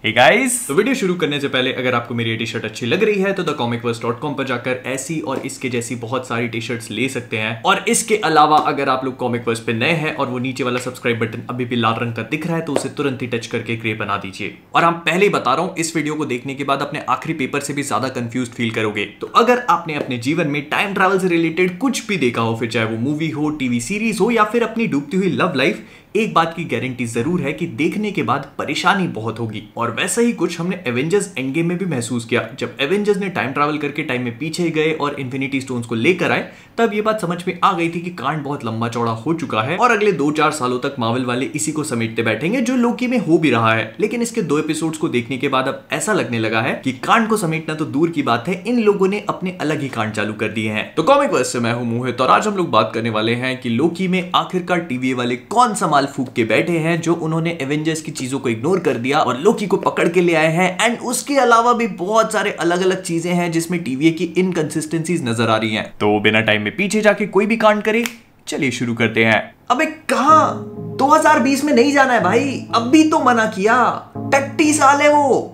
Hey guys! तो video शुरू करने से पहले अगर आपको मेरी ये टी शर्ट अच्छी लग रही है तो thecomicverse.com पर जाकर ऐसी और इसके जैसी बहुत सारी टी शर्ट्स ले सकते हैं। और इसके अलावा अगर आप लोग कॉमिकवर्स पे नए हैं और वो नीचे वाला सब्सक्राइब बटन अभी भी लाल रंग का दिख रहा है तो उसे तुरंत ही टच करके ग्रे बना दीजिए। और हम पहले ही बता रहा हूँ, इस वीडियो को देखने के बाद अपने आखिरी पेपर से भी ज्यादा कंफ्यूज फील करोगे। तो अगर आपने अपने जीवन में टाइम ट्रैवल से रिलेटेड कुछ भी देखा हो, फिर चाहे वो मूवी हो, टीवी सीरीज हो या फिर अपनी डूबती हुई लव लाइफ, एक बात की गारंटी जरूर है कि देखने के बाद परेशानी बहुत होगी। और वैसा ही कुछ हमने एवेंजर्स एंड गेम में भी महसूस किया। जब एवेंजर्स ने टाइम ट्रैवल करके टाइम में पीछे गए और इन्फिनिटी स्टोन्स को लेकर आए, तब ये बात समझ में आ गई थी कि कांड बहुत लंबा चौड़ा हो चुका है और अगले 2-4 सालों तक मार्वल वाले इसी को समेटते बैठेंगे, जो लोकी में हो भी रहा है। लेकिन इसके 2 एपिसोड्स को देखने के बाद अब ऐसा लगने लगा है कि कांड को समेटना तो दूर की बात है, इन लोगों ने अपने अलग ही कांड चालू कर दिए हैं। तो कॉमिकवर्स से मैं हूं मोहित और आज हम लोग बात करने वाले हैं कि लोकी में आखिरकार टीवी वाले कौन सा माल फूंक के बैठे हैं जो उन्होंने एवेंजर्स की चीजों को इग्नोर कर दिया और लोकी को पकड़ के ले आए हैं। एंड उसके अलावा भी बहुत सारे अलग अलग चीजें हैं जिसमें टीवी की इनकंसिस्टेंसीज नजर आ रही हैं। तो बिना टाइम में पीछे जाके कोई भी कांड करे, चलिए शुरू करते हैं। अबे कहां 2020 में नहीं जाना है भाई, अभी तो मना किया, 33 साल है वो।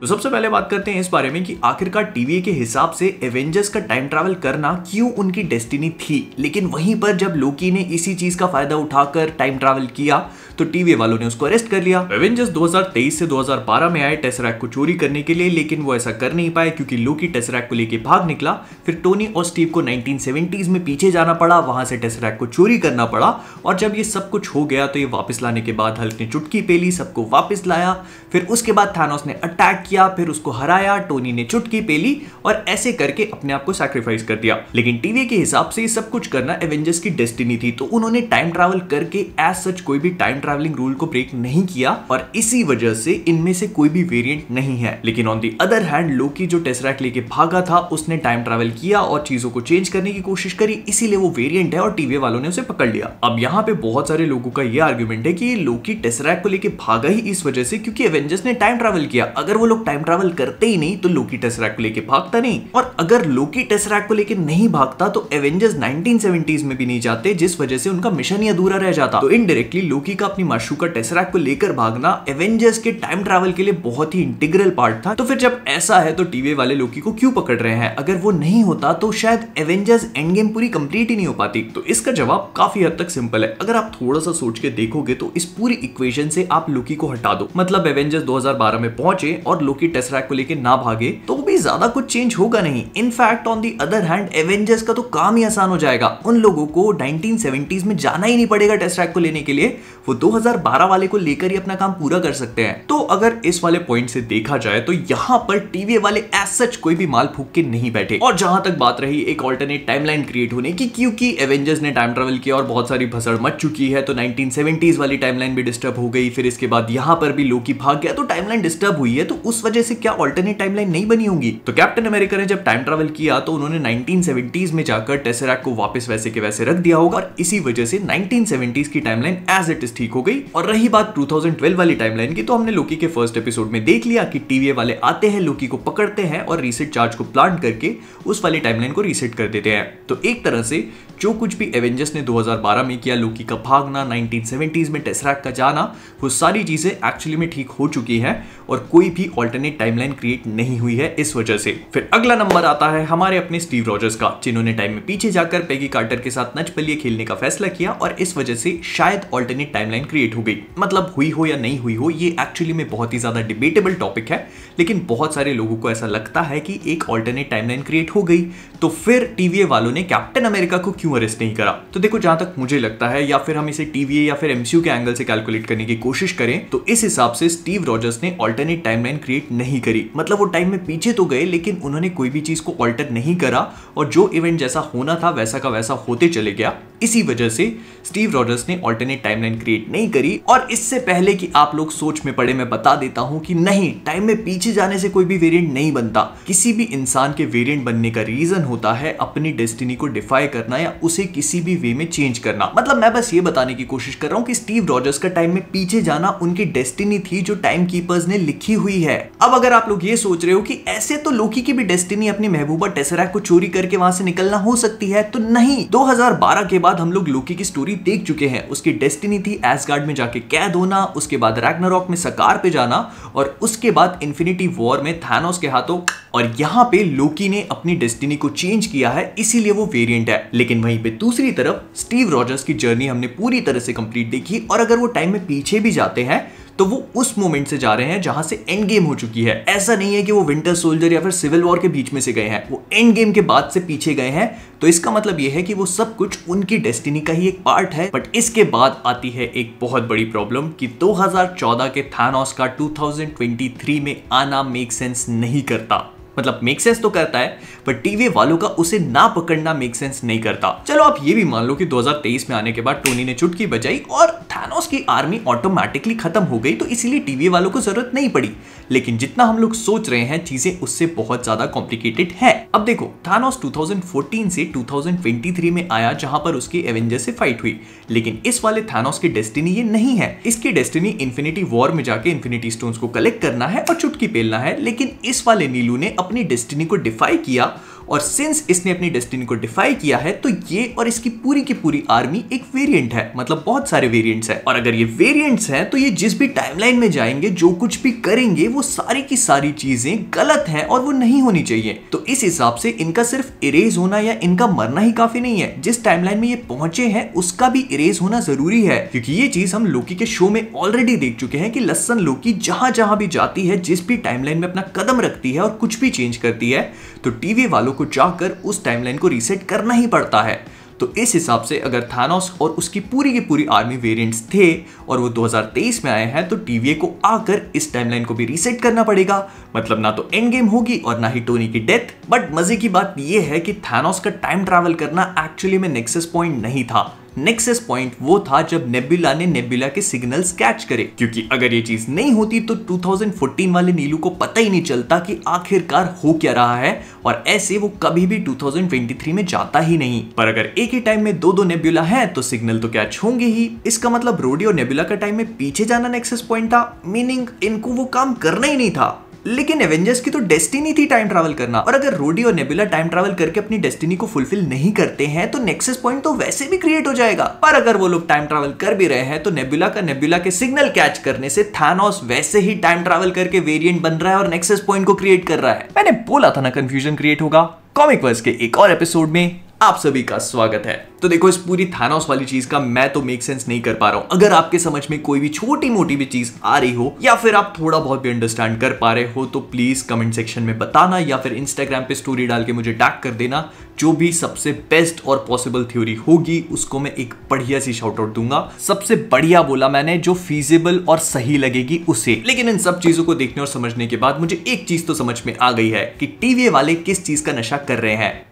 तो सबसे पहले बात करते हैं इस बारे में कि आखिरकार टीवी के हिसाब से एवेंजर्स का टाइम ट्रैवल करना क्यों उनकी डेस्टिनी थी। लेकिन वहीं पर जब लोकी ने इसी चीज का फायदा उठाकर टाइम ट्रैवल किया तो टीवी वालों ने उसको अरेस्ट कर लिया। एवेंजर्स 2023 से 2012 में आए टेसरैक्ट को चोरी करने के लिए, लेकिन वो ऐसा कर नहीं पाए क्योंकि लोकी टेसरैक्ट को लेके भाग निकला। फिर टोनी और स्टीव को 1970s में पीछे जाना पड़ा, वहां से टेसरैक्ट को चोरी करना पड़ा। और जब ये सब कुछ हो गया तो ये वापस लाने के बाद हल्क ने चुटकी पेली, सबको वापस लाया। फिर उसके बाद थानोस ने अटैक किया, फिर उसको हराया, टोनी ने चुटकी पेली और ऐसे करके अपने आप को सैक्रिफाइस कर दिया। लेकिन टीवी के हिसाब से ये सब कुछ करना एवेंजर्स की डेस्टिनी थी, तो उन्होंने टाइम ट्रैवल करके एज सच कोई भी टाइम ट्रैवलिंग रूल को ब्रेक नहीं किया और इसी वजह से इनमें से कोई भी वेरिएंट नहीं है। लेकिन ऑन दी अदर हैंड लोकी जो टेसरैक्ट लेके भागा था उसने टाइम ट्रैवल किया और चीजों को चेंज करने की कोशिश करी, इसीलिए वो वेरिएंट है और टीवी वालों ने उसे पकड़ लिया। अब यहाँ पे बहुत सारे लोगों का ये आर्गुमेंट है कि लोकी टेसरैक्ट को लेके भागा ही इस वजह से क्योंकि एवेंजर्स ने टाइम ट्रैवल किया। अगर वो लोग टाइम ट्रैवल करते ही नहीं तो लोकी टेसरैक्ट को लेके भागता नहीं, और अगर लोकी टेसरैक्ट को लेके नहीं भागता तो एवेंजर्स 1970s में भी नहीं जाते, जिस वजह से उनका मिशन ही अधूरा रह जाता। तो इनडायरेक्टली लोकी का अपनी माशूका टेसरैक्ट को लेकर भागना एवेंजर्स के टाइम ट्रैवल के लिए बहुत ही इंटीग्रल पार्ट था। तो फिर जब ऐसा है तो टीवी वाले लोकी को क्यों पकड़ रहे हैं? अगर वो नहीं होता तो शायद एवेंजर्स एंड गेम पूरी कंप्लीट ही नहीं हो पाती। तो इसका जवाब काफी हद तक सिंपल है। अगर आप थोड़ा सा सोच के देखोगे तो इस पूरी इक्वेशन से आप लोकी को हटा दो, मतलब एवेंजर्स 2012 में पहुंचे और लोकी टेसरैक्ट को लेके ना भागे तो भी ज्यादा कुछ चेंज होगा नहीं। In fact on the other hand Avengers का तो काम ही आसान हो जाएगा। उन लोगों को 1970s में जाना ही नहीं पड़ेगा टेसरैक्ट को लेने के लिए, वो 2012 वाले को लेकर ही अपना काम पूरा कर सकते हैं। तो अगर इस वाले पॉइंट से देखा जाए तो यहाँ पर टीवी वाले एज सच कोई भी माल फूंक के नहीं बैठे। और जहां तक बात रही एक ऑल्टरनेट टाइमलाइन क्रिएट होने की, क्योंकि एवेंजर्स ने टाइम ट्रैवल किया और बहुत सारी भसड़ मच चुकी है, तो 1970s वाली टाइमलाइन भी डिस्टर्ब हो गई। फिर इसके बाद यहाँ पर भी लोकी भाग गया तो टाइमलाइन डिस्टर्ब हुई है। तो उस वजह से क्या ऑल्टरनेट टाइमलाइन नहीं बनी होगी? तो कैप्टन अमेरिका ने जब टाइम ट्रैवल किया तो उन्होंने 1970s में जाकर टेसरैक्ट को वापस वैसे के वैसे रख दिया होगा और इसी वजह से 1970s की टाइमलाइन एज इट इज ठीक हो गई। और रही बात 2012 वाली टाइमलाइन की, तो हमने लोकी के फर्स्ट एपिसोड में देख लिया कि टीवी वाले आते हैं, लोकी को पकड़ते हैं और रीसेट चार्ज को प्लांट करके उस वाली टाइमलाइन को रीसेट कर देते हैं। तो एक तरह से जो कुछ भी एवेंजर्स ने 2012 में किया, लोकी का भागना, 1970s में टेसरैक्ट का जाना, वो सारी चीजें एक्चुअली में ठीक हो चुकी हैं और कोई भी ऑल्टरनेट टाइमलाइन क्रिएट नहीं हुई है इस वजह से। फिर अगला नंबर आता है हमारे अपने स्टीव रॉजर्स का, जिन्होंने टाइम में पीछे जाकर पेगी कार्टर के साथ नचबलिए खेलने का फैसला किया और इस वजह से शायद ऑल्टरनेट टाइमलाइन क्रिएट हो गई। मतलब हुई हो या नहीं हुई हो, ये एक्चुअली में बहुत ही ज्यादा डिबेटेबल टॉपिक है, लेकिन बहुत सारे लोगों को ऐसा लगता है कि एक ऑल्टरनेट टाइमलाइन क्रिएट हो गई। तो फिर टीवी वालों ने कैप्टन अमेरिका को क्यों अरेस्ट नहीं करा? तो देखो, जहां तक मुझे लगता है, या फिर हम इसे टीवी या फिर एमसीयू के एंगल से कैलकुलेट करने की कोशिश करें, तो इस हिसाब से स्टीव रॉजर्स ने ऑल्टरनेट टाइमलाइन क्रिएट नहीं करी। मतलब वो टाइम में पीछे तो गए लेकिन उन्होंने कोई भी चीज को ऑल्टर नहीं करा और जो इवेंट जैसा होना था वैसा का वैसा होते चले गया। इसी वजह से स्टीव रॉजर्स ने ऑल्टरनेट टाइमलाइन क्रिएट नहीं करी। और इससे पहले कि आप लोग सोच में पड़े, मैं बता देता हूं कि नहीं, टाइम में पीछे जाने से कोई भी वेरिएंट नहीं बनता। किसी भी इंसान के वेरिएंट बनने का रीजन होता है अपनी डेस्टिनी को डिफाई करना या उसे किसी भी वे में चेंज करना। मतलब मैं बस ये बताने की कोशिश कर रहा हूं कि स्टीव रॉजर्स का टाइम में पीछे जाना उनकी डेस्टिनी थी जो टाइम कीपर्स ने लिखी हुई है। अब अगर आप लोग ये सोच रहे हो कि ऐसे तो लोकी की भी डेस्टिनी अपनी महबूबा टेसरैक्ट को चोरी करके वहां से निकलना हो सकती है, तो नहीं। 2012 के बाद हम लोग लोकी की स्टोरी देख चुके हैं। उसकी डेस्टिनी थी एसगार्ड में जाके कैद होना, उसके बाद रैग्नारॉक में सकार पे जाना और उसके बाद इन्फिनिटी वॉर में थानोस के हाथों। और यहां पे लोकी ने अपनी डेस्टिनी को चेंज किया है, इसीलिए वो वेरिएंट है। लेकिन वहीं पे दूसरी तरफ स्टीव रॉजर्स की जर्नी हमने पूरी तरह से कंप्लीट देखी और अगर वो टाइम में पीछे भी जाते हैं तो वो उस मोमेंट से जा रहे हैं जहां से एंड गेम हो चुकी है। ऐसा नहीं है कि वो विंटर सोल्जर या फिर सिविल वॉर के बीच में से गए हैं, वो एंड गेम के बाद से पीछे गए हैं। तो इसका मतलब ये है कि वो सब कुछ उनकी डेस्टिनी का ही एक पार्ट है। बट इसके बाद आती है एक बहुत बड़ी प्रॉब्लम कि 2014 के थानोस का 2023 में आना मेक सेंस नहीं करता। मतलब मेक सेंस तो करता है पर टीवी वालों का उसे ना पकड़ना मेक सेंस नहीं करता। चलो आप ये भी मान लो कि 2023 में आने के बाद टोनी ने चुटकी बजाई और थानोस की आर्मी ऑटोमेटिकली खत्म हो गई, तो इसीलिए टीवी वालों को जरूरत नहीं पड़ी। लेकिन जितना हम लोग सोच रहे हैं चीजें उससे बहुत ज्यादा कॉम्प्लिकेटेड है। अब देखो, थानोस 2014 से 2023 में आया जहां पर उसकी एवेंजर्स से फाइट हुई, लेकिन इस वाले थानोस की डेस्टिनी ये नहीं है। इसकी डेस्टिनी इन्फिनिटी वॉर में जाके इन्फिनिटी स्टोन्स को कलेक्ट करना है और चुटकी पेलना है। लेकिन इस वाले नीलू ने अपनी डेस्टिनी को डिफाई किया और सिंस इसने अपनी डेस्टिनी को डिफाई किया है तो ये और इसकी पूरी की पूरी आर्मी एक वेरिएंट है। मतलब बहुत सारे वेरिएंट्स हैं और अगर ये वेरिएंट्स हैं तो ये जिस भी टाइमलाइन में जाएंगे, जो कुछ भी करेंगे, वो सारी की सारी चीजें गलत हैं और वो नहीं होनी चाहिए। तो इस हिसाब से इनका सिर्फ इरेज होना या इनका मरना ही काफी नहीं है। जिस टाइमलाइन में ये पहुंचे हैं उसका भी इरेज होना जरूरी है, क्योंकि ये चीज हम लोकी के शो में ऑलरेडी देख चुके हैं कि लसन लोकी जहां जहां भी जाती है, जिस भी टाइमलाइन में अपना कदम रखती है और कुछ भी चेंज करती है, तो टीवी वालों को जाकर उस टाइमलाइन को रीसेट करना ही पड़ता है। तो इस हिसाब से अगर थानोस और उसकी पूरी की पूरी आर्मी वेरिएंट्स थे और वो 2023 में आए हैं, तो टीवीए को आकर इस टाइमलाइन को भी रीसेट करना पड़ेगा। मतलब ना तो एंड गेम होगी और ना ही टोनी की डेथ। बट मजे की बात ये है कि थानोस का टाइम ट्रैवल करना एक्चुअली में नेक्सस पॉइंट नहीं था। नेक्सस पॉइंट वो था जब नेबुला ने नेबुला के सिग्नल्स कैच करे, क्योंकि अगर ये चीज नहीं होती तो 2014 वाले नीलू को पता ही नहीं चलता कि आखिरकार हो क्या रहा है और ऐसे वो कभी भी 2023 में जाता ही नहीं। पर अगर एक ही टाइम में दो नेबुला है तो सिग्नल तो कैच होंगे ही। इसका मतलब रोडी और नेबुला का टाइम में पीछे जाना नेक्सस पॉइंट था, मीनिंग इनको वो काम करना ही नहीं था। लेकिन एवेंजर्स की तो डेस्टिनी थी टाइम ट्रैवल करना, और अगर रोडी और नेबुला टाइम ट्रैवल करके अपनी डेस्टिनी को फुलफिल नहीं करते हैं तो नेक्सस पॉइंट तो वैसे भी क्रिएट हो जाएगा। पर अगर वो लोग टाइम ट्रैवल कर भी रहे हैं तो नेबुला के सिग्नल कैच करने से थानोस वैसे ही टाइम ट्रैवल करके वेरिएंट बन रहा है और नेक्सस पॉइंट को क्रिएट कर रहा है। मैंने बोला था ना कंफ्यूजन क्रिएट होगा। कॉमिक वर्स के एक और एपिसोड में आप सभी का स्वागत है। तो देखो, इस पूरी थानोस वाली चीज का मैं तो मेक सेंस नहीं कर पा रहा हूं। अगर आपके समझ में कोई भी छोटी मोटी भी चीज आ रही हो या फिर आप थोड़ा बहुत भी अंडरस्टैंड कर पा रहे हो तो प्लीज कमेंट सेक्शन में बताना या फिर इंस्टाग्राम पे स्टोरी डाल के मुझे टैग कर देना। जो भी सबसे बेस्ट और पॉसिबल थ्योरी होगी उसको मैं एक बढ़िया सी शाउट आउट दूंगा। सबसे बढ़िया बोला मैंने, जो फीजिबल और सही लगेगी उसे। लेकिन इन सब चीजों को देखने और समझने के बाद मुझे एक चीज तो समझ में आ गई है कि टीवी वाले किस चीज का नशा कर रहे हैं,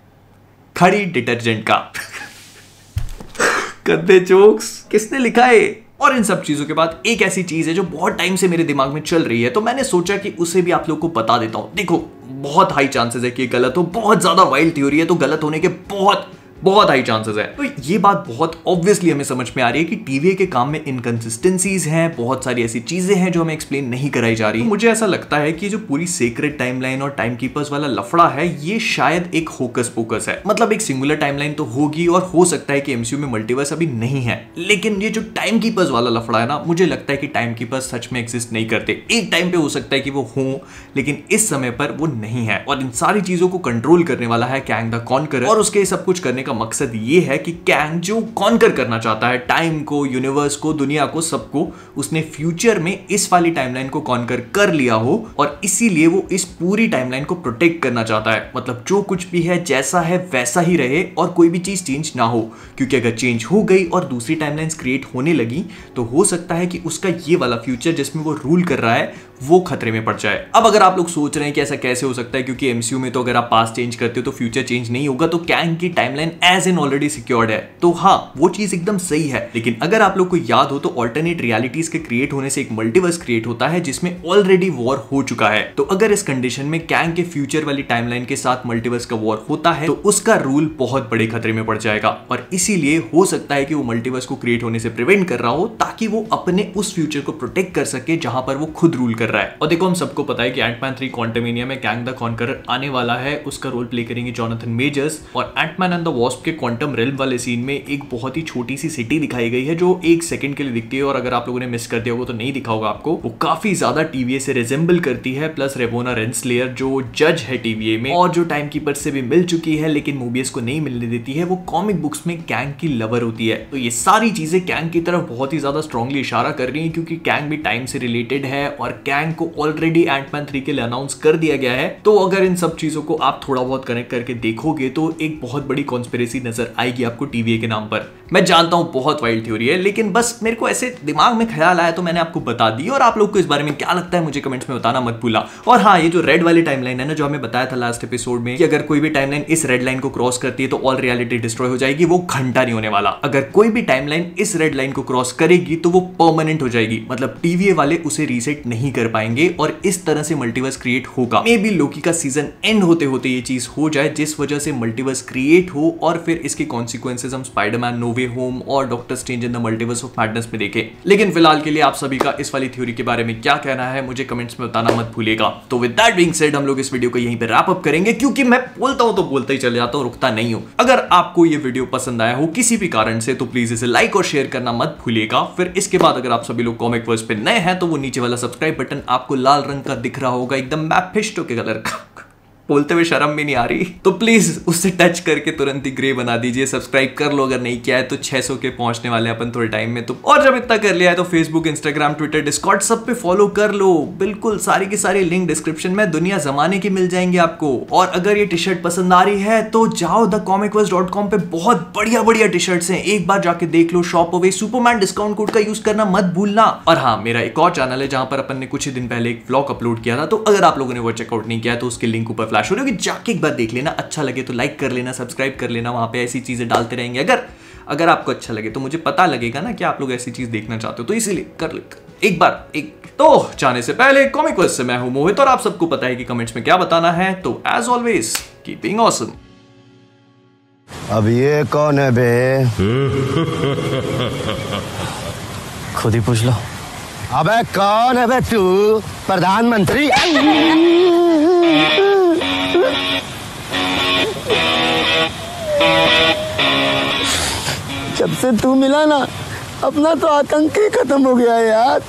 खड़ी डिटर्जेंट का। गंदे जोक्स किसने लिखा है? और इन सब चीजों के बाद एक ऐसी चीज है जो बहुत टाइम से मेरे दिमाग में चल रही है, तो मैंने सोचा कि उसे भी आप लोग को बता देता हूं। देखो, बहुत हाई चांसेस है कि ये गलत हो, बहुत ज्यादा वाइल्ड थ्योरी है तो गलत होने के बहुत हाई चांसेस है। तो ये बात बहुत ऑब्वियसली हमें समझ में आ रही है कि टीवी के काम में इनकंसिस्टेंसीज हैं, बहुत सारी ऐसी चीजें हैं जो हमें एक्सप्लेन नहीं कराई जा रही। तो मुझे ऐसा लगता है कि जो पूरी सीक्रेट टाइमलाइन और टाइम कीपर्स वाला लफड़ा है ये शायद एक होकस पोकस है। मतलब एक सिंगुलर टाइमलाइन तो होगी और हो सकता है कि एमसीयू में मल्टीवर्स अभी नहीं है, लेकिन ये जो टाइम कीपर्स वाला लफड़ा है ना, मुझे लगता है कि टाइम कीपर्स सच में एग्जिस्ट नहीं करते। एक टाइम पे हो सकता है कि वो हों, लेकिन इस समय पर वो नहीं है। और इन सारी चीजों को कंट्रोल करने वाला है कैंग द कॉन्करर, और उसके सब कुछ करने का मकसद ये है कि कैंग जो कॉन्कर करना चाहता है टाइम को, यूनिवर्स को, दुनिया को, सबको, उसने फ्यूचर में इस वाली टाइमलाइन को कॉन्कर कर लिया हो और इसीलिए वो इस पूरी टाइमलाइन को प्रोटेक्ट करना चाहता है। मतलब जो कुछ भी है जैसा है वैसा ही रहे और कोई भी चीज चेंज ना हो, क्योंकि अगर चेंज हो गई और दूसरी टाइमलाइंस क्रिएट होने लगी तो हो सकता है कि उसका ये वाला फ्यूचर जिसमें वो रूल कर रहा है वो खतरे में पड़ जाए। अब अगर आप लोग सोच रहे हैं कि ऐसा कैसे हो सकता है, क्योंकि एमसीयू में तो अगर आप पास्ट चेंज करते हो तो फ्यूचर चेंज नहीं होगा, तो कैंग की timeline as in already secured है। तो हाँ, वो चीज एकदम सही है। लेकिन अगर आप लोग को याद हो तो ऑल्टरनेट रियलिटीज के क्रिएट होने से एक मल्टीवर्स क्रिएट होता है जिसमें ऑलरेडी वॉर हो चुका है। तो अगर इस कंडीशन में कैंग के फ्यूचर वाली टाइमलाइन के साथ मल्टीवर्स का वॉर होता है तो उसका रूल बहुत बड़े खतरे में पड़ जाएगा, और इसीलिए हो सकता है कि वो मल्टीवर्स को क्रिएट होने से प्रिवेंट कर रहा हो ताकि वो अपने उस फ्यूचर को प्रोटेक्ट कर सके जहां पर वो खुद रूल कर रहा है। और देखो, हम सबको पता है कि एंटमैन 3 क्वांटमेनिया में कैंग द कॉन्करर आने वाला है, उसका रोल प्ले करेंगे जोनाथन मेजर्स। और एंटमैन एंड द वॉस्प के क्वांटम रेल्म वाले सीन में एक बहुत ही छोटी सी सिटी दिखाई गई है जो एक सेकंड के लिए दिखती है, और अगर आप लोगों ने मिस कर दिया होगा तो नहीं दिखा होगा आपको, वो काफी ज्यादा टीवीए से रिजेंबल करती है। प्लस रेवोना रेंसलेयर जो जज है टीवीए में और जो टाइम कीपर से भी मिल चुकी है लेकिन मोबियस को नहीं मिलने देती है, वो कॉमिक बुक्स में कैंग की लवर होती है। तो ये सारी चीजें कैंग की तरफ बहुत ही ज्यादा स्ट्रांगली इशारा कर रही हैं क्योंकि कैंग भी टाइम से रिलेटेड है और कैंग को ऑलरेडी एंटमैन 3 के लिए अनाउंस कर दिया गया है। तो अगर इन सब चीजों को आप थोड़ा बहुत कनेक्ट करके देखोगे तो एक बहुत बड़ी कॉन्स्पिरेसी नजर आएगी आपको टीवीए के नाम पर। मैं जानता हूं बहुत वाइल्ड थ्योरी है, लेकिन बस मेरे को ऐसे दिमाग में ख्याल आया तो मैंने आपको बता दी। और आप लोग को इस बारे में क्या लगता है मुझे कमेंट्स में बताना मत भूला। और हाँ, ये जो रेड वाली टाइमलाइन है ना, जो हमें बताया था लास्ट एपिसोड में कि अगर कोई भी टाइमलाइन इस रेड लाइन को क्रॉस करती है तो ऑल रियलिटी डिस्ट्रॉय हो जाएगी, वो घंटा नहीं होने वाला। अगर कोई भी टाइमलाइन इस रेड लाइन को क्रॉस करेगी तो वो परमानेंट हो जाएगी, मतलब टीवीए वाले उसे रीसेट नहीं कर पाएंगे और इस तरह से मल्टीवर्स क्रिएट होगा। मे बी लोकी का सीजन एंड होते होते ये चीज हो जाए जिस वजह से मल्टीवर्स क्रिएट हो और फिर इसके कॉन्सिक्वेंसेज हम स्पाइडरमैन नो वे होम और doctor strange in the multiverse of madness में देखें। लेकिन फिलहाल के लिए आप सभी का इस वाली थ्योरी के बारे में क्या कहना है मुझे कमेंट्स में बताना मत भूलिएगा। तो विद दैट बीइंग सेड हम लोग इस वीडियो को यहीं पे रैप अप करेंगे क्योंकि मैं बोलता हूं तो बोलता ही चले जाता हूं, रुकता नहीं हूं। अगर आपको ये वीडियो पसंद आया हो किसी भी कारण से तो प्लीज इसे लाइक और शेयर करना मत भूलिएगा। फिर इसके बाद अगर आप सभी लोग कॉमिक वर्स पे नए हैं तो वो नीचे वाला सब्सक्राइब बटन आपको लाल रंग का दिख रहा होगा, एकदम मैफिस्टो के कलर का। बोलते हुए शर्म भी नहीं आ रही, तो प्लीज उससे टच करके तुरंत ही ग्रे बना दीजिए। सब्सक्राइब कर लो अगर नहीं किया है तो 600 के पहुंचने वाले अपन थोड़े टाइम में। तो और जब इतना कर लिया है तो फेसबुक, इंस्टाग्राम, ट्विटर, डिस्कॉर्ड सब पे फॉलो कर लो। बिल्कुल सारी की सारी लिंक डिस्क्रिप्शन में दुनिया जमाने की मिल जाएंगे आपको। और अगर ये टी शर्ट पसंद आ रही है तो जाओ thecomicverse.com पे बहुत बढ़िया बढ़िया टी शर्ट्स हैं, एक बार जाके देख लो। Shop away superman discount code का यूज करना मत भूलना। और हाँ, मेरा एक और चैनल है जहां पर अपन ने कुछ ही दिन पहले एक व्लॉग अपलोड किया था, तो अगर आप लोगों ने वो चेकआउट नहीं किया तो उसकी लिंक ऊपर फ्लैश हो रही है, जाके एक बार देख लेना। अच्छा लगे तो लाइक कर लेना, सब्सक्राइब कर लेना, वहां पे ऐसी चीजें डालते रहेंगे। अगर आपको अच्छा लगे तो मुझे पता लगेगा ना कि आप लोग ऐसी चीज देखना चाहते हो, तो इसीलिए कर ले एक बार। तो जाने से पहले कॉमिक वर्स से मैं हूं मोहित और आप सबको पता है कि कमेंट्स में क्या बताना है, तो एज ऑलवेज कीपिंग ऑसम। अब ये कौन है बे? खुद ही पूछ लो। अबे कौन है बे तू? प्रधानमंत्री? जब से तू मिला ना, अपना तो आतंक ही खत्म हो गया है यार।